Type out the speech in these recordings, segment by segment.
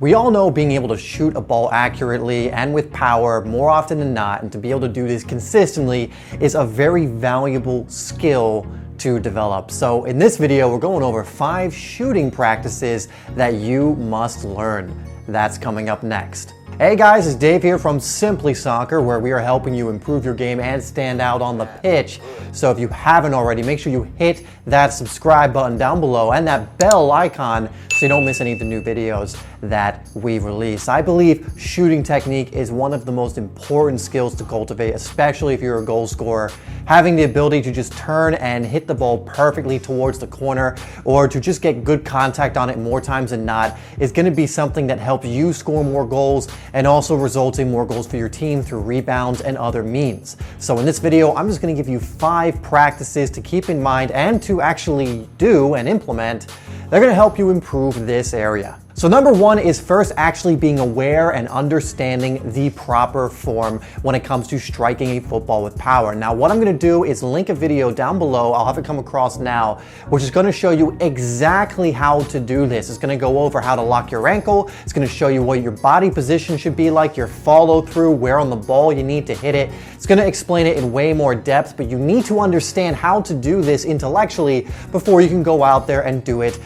We all know being able to shoot a ball accurately and with power more often than not, and to be able to do this consistently is a very valuable skill to develop. So in this video, we're going over 5 shooting practices that you must learn. That's coming up next. Hey guys, it's Dave here from SimplySoccer, where we are helping you improve your game and stand out on the pitch. So if you haven't already, make sure you hit that subscribe button down below and that bell icon so you don't miss any of the new videos that we release. I believe shooting technique is one of the most important skills to cultivate, especially if you're a goal scorer. Having the ability to just turn and hit the ball perfectly towards the corner, or to just get good contact on it more times than not, is going to be something that helps you score more goals and also results in more goals for your team through rebounds and other means. So in this video, I'm just going to give you 5 practices to keep in mind and to actually do and implement. They're going to help you improve this area. So number 1 is first actually being aware and understanding the proper form when it comes to striking a football with power. Now what I'm going to do is link a video down below, I'll have it come across now, which is going to show you exactly how to do this. It's going to go over how to lock your ankle, it's going to show you what your body position should be like, your follow through, where on the ball you need to hit it. It's going to explain it in way more depth, but you need to understand how to do this intellectually before you can go out there and do it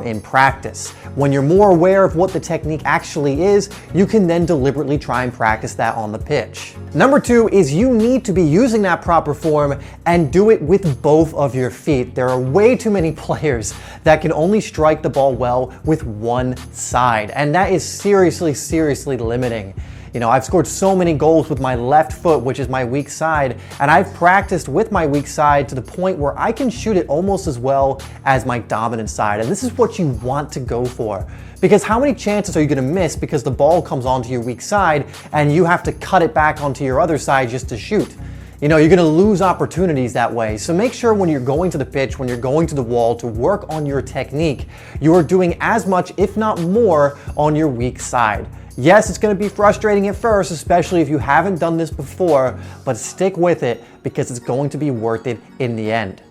in practice. When you're more aware of what the technique actually is, you can then deliberately try and practice that on the pitch. Number 2 is you need to be using that proper form and do it with both of your feet. There are way too many players that can only strike the ball well with one side, and that is seriously limiting. You know, I've scored so many goals with my left foot, which is my weak side, and I've practiced with my weak side to the point where I can shoot it almost as well as my dominant side. And this is what you want to go for. Because how many chances are you going to miss because the ball comes onto your weak side and you have to cut it back onto your other side just to shoot? You know, you're going to lose opportunities that way. So make sure when you're going to the pitch, when you're going to the wall to work on your technique, you are doing as much, if not more, on your weak side. Yes, it's going to be frustrating at first, especially if you haven't done this before, but stick with it because it's going to be worth it in the end.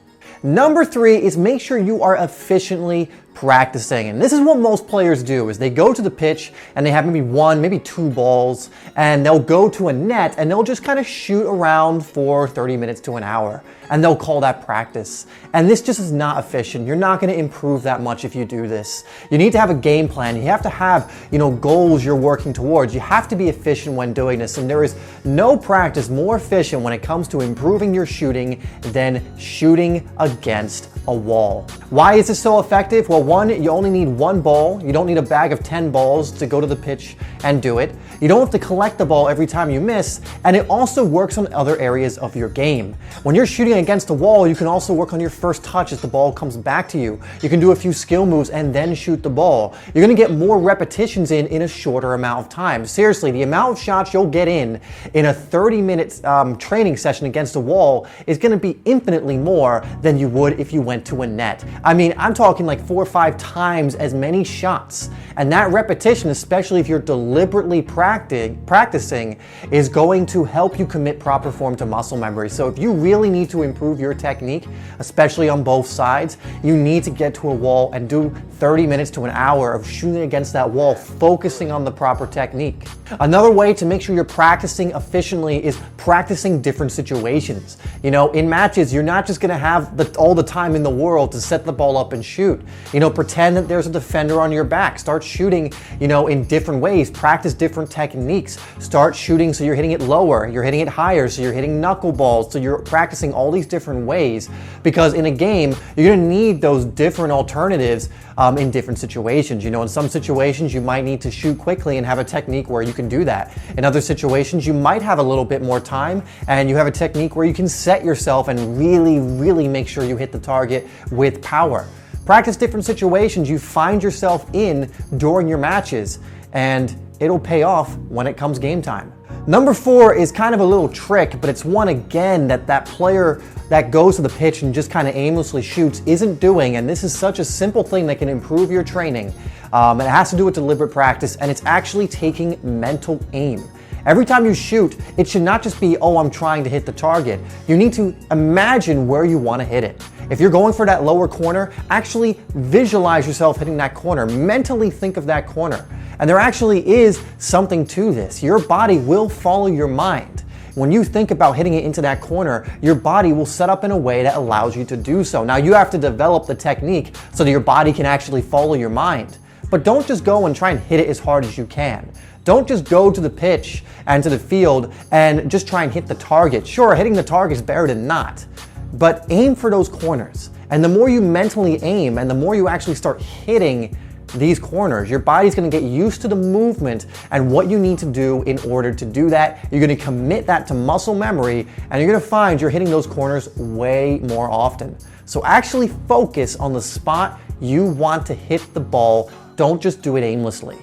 Number 3 is make sure you are efficiently practicing. And this is what most players do, is they go to the pitch and they have maybe 1, maybe 2 balls, and they'll go to a net and they'll just kind of shoot around for 30 minutes to an hour. And they'll call that practice. And this just is not efficient. You're not going to improve that much if you do this. You need to have a game plan. You have to have, goals you're working towards. You have to be efficient when doing this. And there is no practice more efficient when it comes to improving your shooting than shooting against a wall. Why is this so effective? Well, 1, you only need 1 ball. You don't need a bag of 10 balls to go to the pitch and do it. You don't have to collect the ball every time you miss, and it also works on other areas of your game. When you're shooting against a wall, you can also work on your first touch as the ball comes back to you. You can do a few skill moves and then shoot the ball. You're going to get more repetitions in a shorter amount of time. Seriously, the amount of shots you'll get in a 30-minute training session against a wall is going to be infinitely more than you would if you went to a net. I mean, I'm talking like 4 or 5 times as many shots. And that repetition, especially if you're deliberately practicing, is going to help you commit proper form to muscle memory. So if you really need to improve your technique, especially on both sides, you need to get to a wall and do 30 minutes to an hour of shooting against that wall, focusing on the proper technique. Another way to make sure you're practicing efficiently is practicing different situations. In matches, you're not just going to have all the time in the world to set the ball up and shoot. Pretend that there's a defender on your back. Start shooting, in different ways. Practice different techniques. Start shooting so you're hitting it lower, you're hitting it higher, so you're hitting knuckleballs, so you're practicing all these different ways, because in a game, you're going to need those different alternatives in different situations. In some situations, you might need to shoot quickly and have a technique where you can do that. In other situations, you might have a little bit more time and you have a technique where you can set yourself and really make sure you hit the target with power. Practice different situations you find yourself in during your matches, and it'll pay off when it comes game time. Number 4 is kind of a little trick, but it's one, again, that player that goes to the pitch and just kind of aimlessly shoots isn't doing, and this is such a simple thing that can improve your training. It has to do with deliberate practice, and it's actually taking mental aim. Every time you shoot, it should not just be, oh, I'm trying to hit the target. You need to imagine where you want to hit it. If you're going for that lower corner, actually visualize yourself hitting that corner. Mentally think of that corner. And there actually is something to this. Your body will follow your mind. When you think about hitting it into that corner, your body will set up in a way that allows you to do so. Now, you have to develop the technique so that your body can actually follow your mind. But don't just go and try and hit it as hard as you can. Don't just go to the pitch and to the field and just try and hit the target. Sure, hitting the target is better than not, but aim for those corners. And the more you mentally aim and the more you actually start hitting these corners, your body's gonna get used to the movement and what you need to do in order to do that. You're gonna commit that to muscle memory, and you're gonna find you're hitting those corners way more often. So actually focus on the spot you want to hit the ball. Don't just do it aimlessly.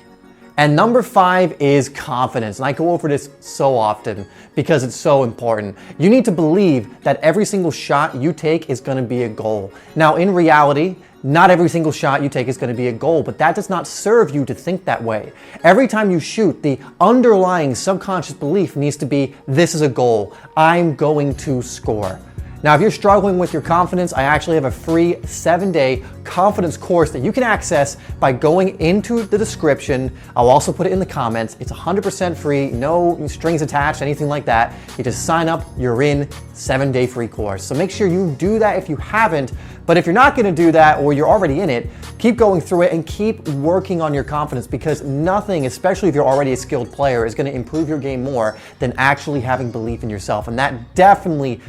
And number 5 is confidence. And I go over this so often because it's so important. You need to believe that every single shot you take is gonna be a goal. Now, in reality, not every single shot you take is gonna be a goal, but that does not serve you to think that way. Every time you shoot, the underlying subconscious belief needs to be, this is a goal. I'm going to score. Now, if you're struggling with your confidence, I actually have a free 7-day confidence course that you can access by going into the description. I'll also put it in the comments. It's 100% free, no strings attached, anything like that. You just sign up, you're in, 7-day free course. So make sure you do that if you haven't. But if you're not gonna do that or you're already in it, keep going through it and keep working on your confidence, because nothing, especially if you're already a skilled player, is gonna improve your game more than actually having belief in yourself. And that definitely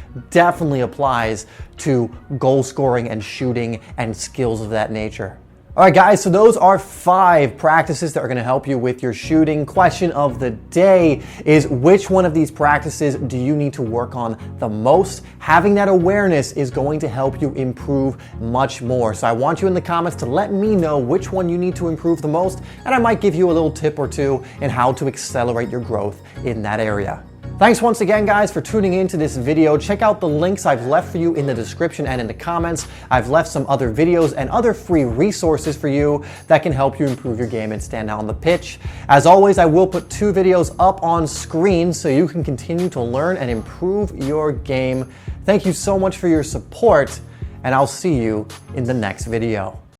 applies to goal scoring and shooting and skills of that nature. All right, guys, so those are 5 practices that are gonna help you with your shooting. Question of the day is, which one of these practices do you need to work on the most? Having that awareness is going to help you improve much more. So I want you in the comments to let me know which one you need to improve the most, and I might give you a little tip or two in how to accelerate your growth in that area. Thanks once again, guys, for tuning into this video. Check out the links I've left for you in the description and in the comments. I've left some other videos and other free resources for you that can help you improve your game and stand out on the pitch. As always, I will put 2 videos up on screen so you can continue to learn and improve your game. Thank you so much for your support, and I'll see you in the next video.